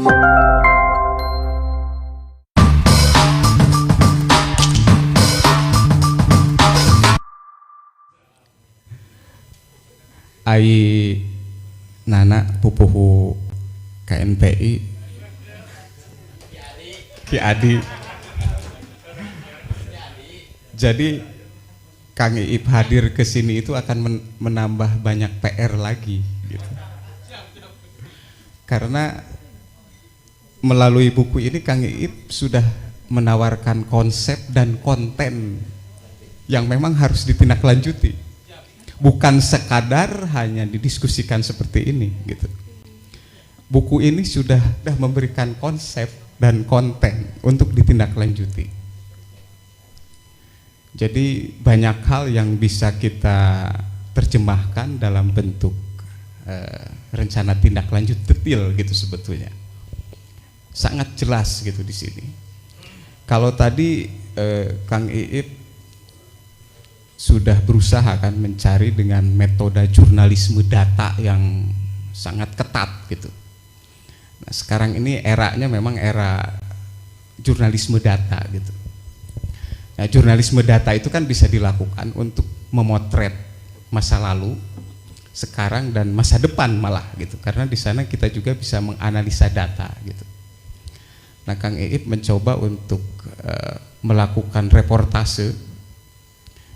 Ai nana pupuhu KNPI Ki Adi. Jadi Kang Iip hadir ke sini itu akan menambah banyak PR lagi gitu. Karena melalui buku ini Kang Iip sudah menawarkan konsep dan konten yang memang harus ditindaklanjuti. Bukan sekadar hanya didiskusikan seperti ini gitu. Buku ini sudah memberikan konsep dan konten untuk ditindaklanjuti. Jadi banyak hal yang bisa kita terjemahkan dalam bentuk rencana tindak lanjut detail gitu sebetulnya. Sangat jelas gitu di sini. Kalau tadi Kang Iip sudah berusaha kan mencari dengan metode jurnalisme data yang sangat ketat gitu. Nah, sekarang ini eranya memang era jurnalisme data gitu. Nah, jurnalisme data itu kan bisa dilakukan untuk memotret masa lalu, sekarang dan masa depan malah gitu. Karena di sana kita juga bisa menganalisa data gitu. Nah, Kang Iip mencoba untuk melakukan reportase,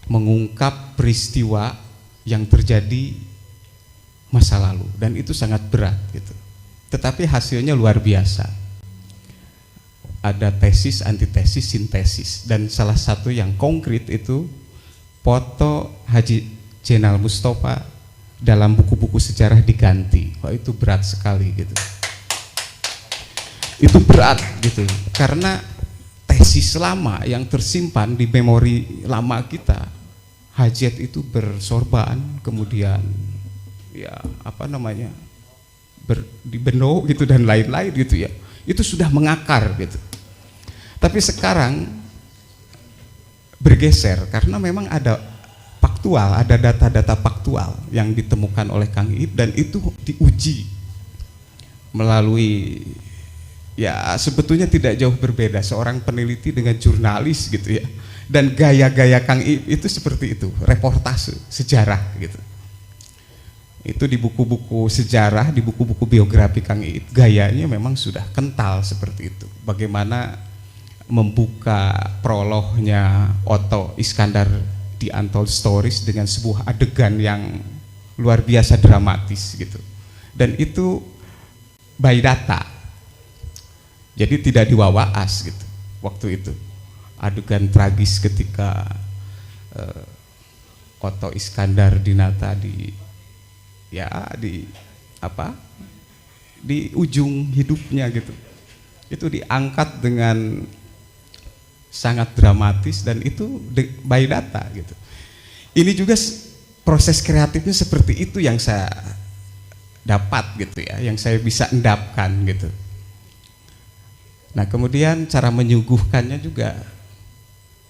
mengungkap peristiwa yang terjadi masa lalu, dan itu sangat berat gitu. Tetapi hasilnya luar biasa. Ada tesis, antitesis, sintesis, dan salah satu yang konkret itu foto Haji Jenal Mustofa dalam buku-buku sejarah diganti. Wah, itu berat sekali gitu. Itu berat gitu karena tesis lama yang tersimpan di memori lama kita, hajat itu bersorban, kemudian ya apa namanya dibeno gitu dan lain-lain gitu ya, itu sudah mengakar gitu. Tapi sekarang bergeser karena memang ada faktual, ada data-data faktual yang ditemukan oleh Kang Iip dan itu diuji melalui ya sebetulnya tidak jauh berbeda seorang peneliti dengan jurnalis gitu ya. Dan gaya-gaya Kang Iip itu seperti itu, reportase sejarah gitu. Itu di buku-buku sejarah, di buku-buku biografi Kang Iip, gayanya memang sudah kental seperti itu. Bagaimana membuka prolognya Otto Iskandar di Untold Stories dengan sebuah adegan yang luar biasa dramatis gitu. Dan itu by data. Jadi tidak diwawaas gitu waktu itu. Adegan tragis ketika Otto Iskandar Dinata di ujung hidupnya gitu. Itu diangkat dengan sangat dramatis dan itu by data gitu. Ini juga proses kreatifnya seperti itu yang saya dapat gitu ya, yang saya bisa endapkan gitu. Nah, kemudian cara menyuguhkannya juga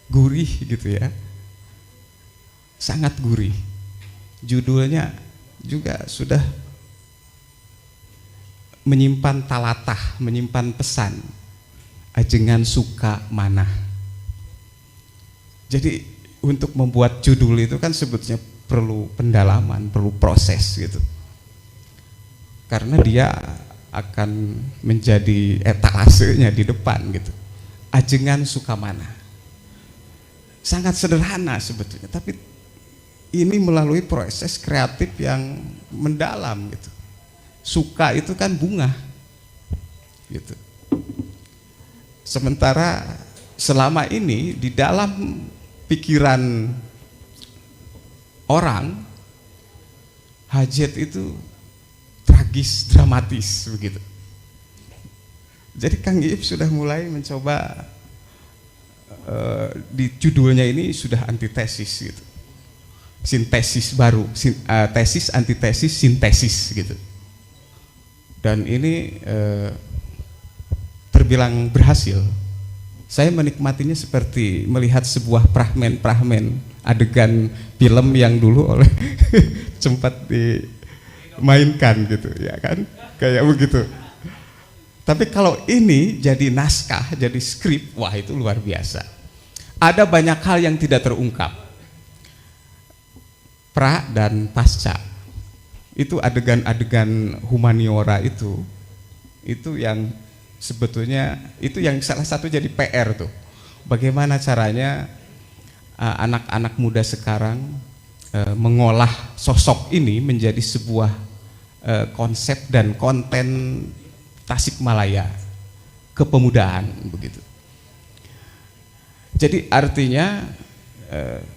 gurih gitu ya, sangat gurih. Judulnya juga sudah menyimpan talatah, menyimpan pesan ajengan suka manah. Jadi untuk membuat judul itu kan sebetulnya perlu pendalaman, perlu proses gitu, karena dia akan menjadi etalasenya di depan gitu. Ajengan suka manah sangat sederhana sebetulnya, tapi ini melalui proses kreatif yang mendalam gitu. Suka itu kan bunga gitu. Sementara selama ini di dalam pikiran orang, hajat itu tragis, dramatis begitu. Jadi Kang Iip sudah mulai mencoba di judulnya ini sudah antitesis gitu, sintesis baru, tesis, antitesis, sintesis gitu. Dan ini terbilang berhasil. Saya menikmatinya seperti melihat sebuah prahmen adegan film yang dulu oleh sempat dimainkan gitu ya kan, kayak begitu. Tapi kalau ini jadi naskah, jadi skrip, wah itu luar biasa. Ada banyak hal yang tidak terungkap. Pra dan pasca. Itu adegan-adegan humaniora itu yang sebetulnya itu yang salah satu jadi PR tuh. Bagaimana caranya anak-anak muda sekarang mengolah sosok ini menjadi sebuah konsep dan konten Tasikmalaya, kepemudaan begitu. Jadi artinya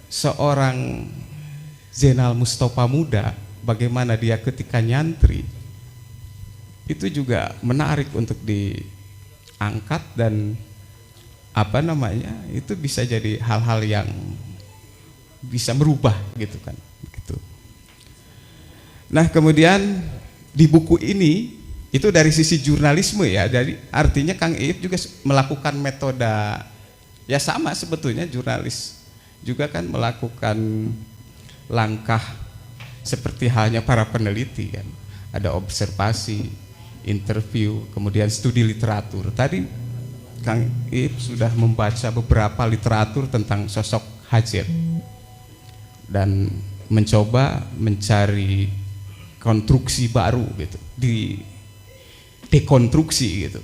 seorang Zainal Mustafa muda, bagaimana dia ketika nyantri itu juga menarik untuk diangkat dan apa namanya itu bisa jadi hal-hal yang bisa merubah gitu kan gitu. Nah kemudian di buku ini itu dari sisi jurnalisme ya, jadi artinya Kang Iip juga melakukan metode ya sama sebetulnya jurnalis juga kan melakukan langkah seperti halnya para peneliti kan, ada observasi, interview, kemudian studi literatur. Tadi Kang Iip sudah membaca beberapa literatur tentang sosok Hajat dan mencoba mencari konstruksi baru gitu, dekonstruksi gitu.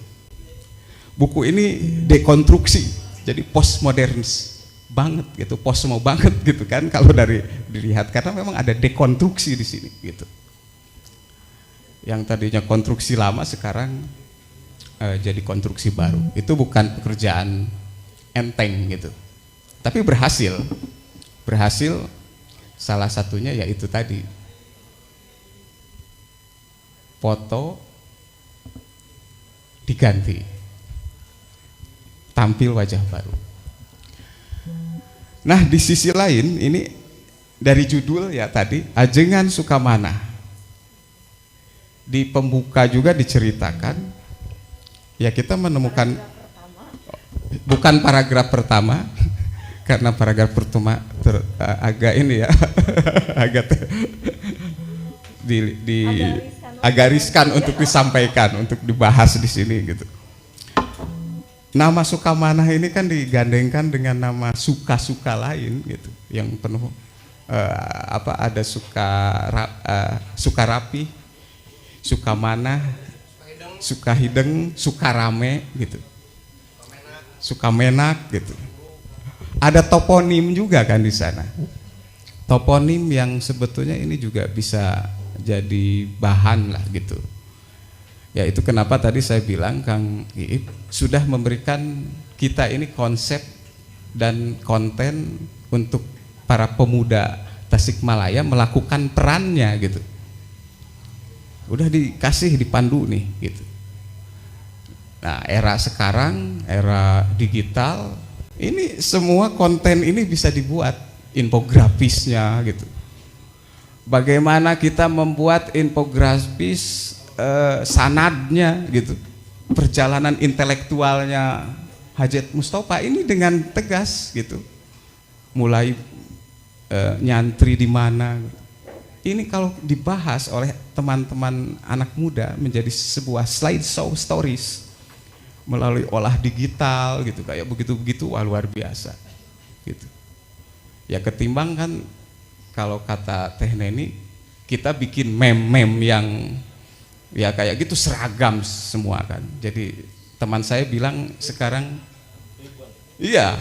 Buku ini dekonstruksi, jadi postmodernis banget gitu, postmo banget gitu kan kalau dari dilihat, karena memang ada dekonstruksi di sini gitu. Yang tadinya konstruksi lama sekarang jadi konstruksi baru. Itu bukan pekerjaan enteng gitu, tapi berhasil. Salah satunya yaitu tadi foto diganti, tampil wajah baru. Nah di sisi lain ini dari judul ya tadi Ajengan Sukamana, di pembuka juga diceritakan ya kita menemukan bukan paragraf pertama karena paragraf pertama agak ini ya agak agak riskan untuk disampaikan, untuk dibahas di sini gitu. Nama Sukamana ini kan digandengkan dengan nama suka-suka lain gitu, yang penuh ada Sukarapi, Sukamana, Sukahideng, Sukarame gitu, Sukamenak gitu. Ada toponim juga kan di sana. Toponim yang sebetulnya ini juga bisa jadi bahan lah gitu. Ya itu kenapa tadi saya bilang Kang Iip sudah memberikan kita ini konsep dan konten untuk para pemuda Tasikmalaya melakukan perannya gitu. Udah dikasih, dipandu nih gitu. Nah era sekarang, era digital, ini semua konten ini bisa dibuat infografisnya gitu. Bagaimana kita membuat infografis sanadnya gitu, perjalanan intelektualnya Hajat Mustafa ini dengan tegas gitu, mulai nyantri di mana. Ini kalau dibahas oleh teman-teman anak muda menjadi sebuah slideshow stories melalui olah digital gitu, kayak begitu-begitu, wah luar biasa gitu. Ya ketimbang kan kalau kata Teh Neni kita bikin meme-meme yang ya kayak gitu seragam semua kan. Jadi teman saya bilang sekarang iya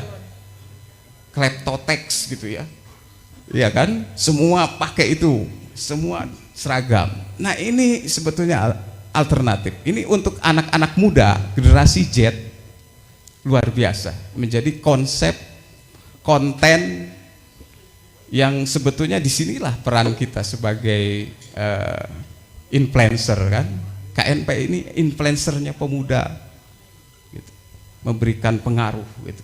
kleptotex gitu ya. Iya kan? Semua pakai itu, semua seragam. Nah, ini sebetulnya alternatif. Ini untuk anak-anak muda, generasi Z luar biasa, menjadi konsep konten yang sebetulnya disinilah peran kita sebagai influencer kan. KNP ini influencernya pemuda gitu, memberikan pengaruh gitu.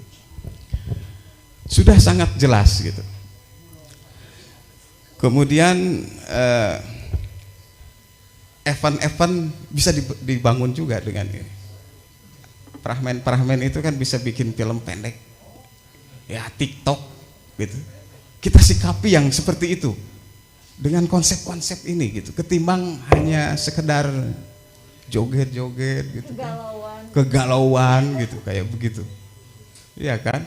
Sudah sangat jelas gitu. Kemudian event-event bisa dibangun juga dengan ini. Prahmen itu kan bisa bikin film pendek, ya TikTok gitu. Kita sikapi yang seperti itu dengan konsep-konsep ini gitu, ketimbang hanya sekedar joget-joget gitu kan. Kegalauan. Kegalauan gitu kayak begitu. Iya kan?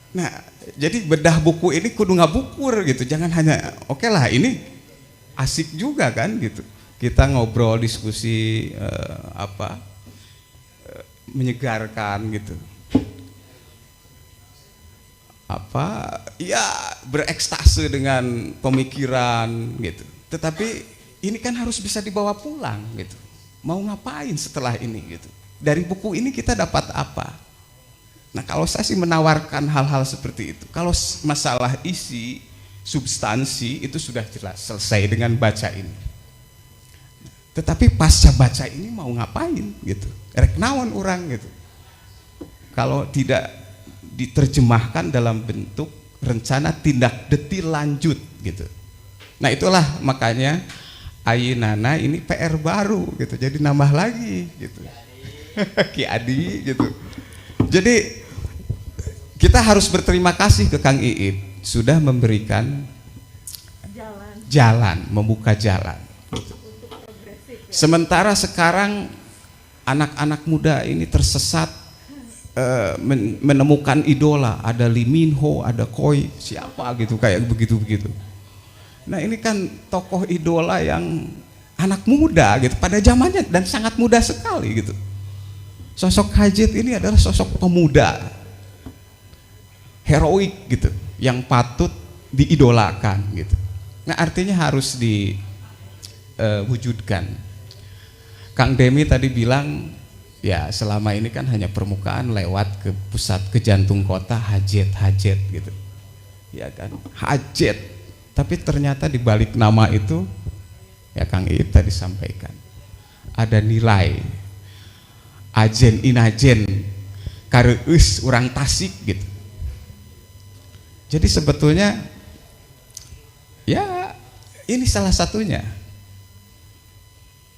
Nah, jadi bedah buku ini kudu ngabukur gitu. Jangan hanya oke lah ini asik juga kan gitu. Kita ngobrol, diskusi menyegarkan gitu. Ya berekstase dengan pemikiran gitu. Tetapi ini kan harus bisa dibawa pulang gitu. Mau ngapain setelah ini gitu. Dari buku ini kita dapat apa? Nah, kalau saya sih menawarkan hal-hal seperti itu. Kalau masalah isi, substansi itu sudah jelas selesai dengan baca ini. Tetapi pasca baca ini mau ngapain gitu? Rek naon orang gitu. Kalau tidak diterjemahkan dalam bentuk rencana tindak detil lanjut gitu. Nah, itulah makanya ayeunana ini PR baru gitu. Jadi nambah lagi gitu. Ki Adi gitu. Jadi kita harus berterima kasih ke Kang Iip sudah memberikan jalan, membuka jalan. Sementara sekarang anak-anak muda ini tersesat menemukan idola, ada Lee Min Ho, ada Koi, siapa gitu kayak begitu-begitu. Nah, ini kan tokoh idola yang anak muda gitu pada zamannya dan sangat muda sekali gitu. Sosok Hajit ini adalah sosok pemuda heroik gitu yang patut diidolakan gitu. Nah, artinya harus diwujudkan. Kang Demi tadi bilang ya selama ini kan hanya permukaan lewat ke pusat ke jantung kota Hajit gitu. Ya kan? Hajit. Tapi ternyata di balik nama itu ya Kang Iip tadi sampaikan ada nilai ajen inajen kareus orang Tasik gitu. Jadi sebetulnya ya ini salah satunya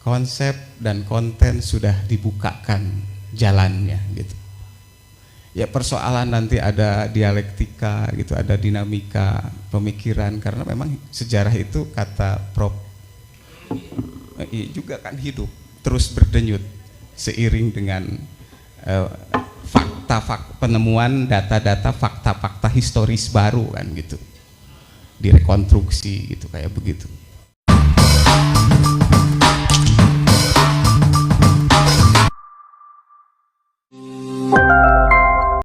konsep dan konten sudah dibukakan jalannya gitu. Ya persoalan nanti ada dialektika gitu, ada dinamika pemikiran karena memang sejarah itu kata Prof juga kan hidup terus berdenyut seiring dengan fakta-fakta penemuan data-data fakta-fakta historis baru kan gitu, direkonstruksi gitu kayak begitu.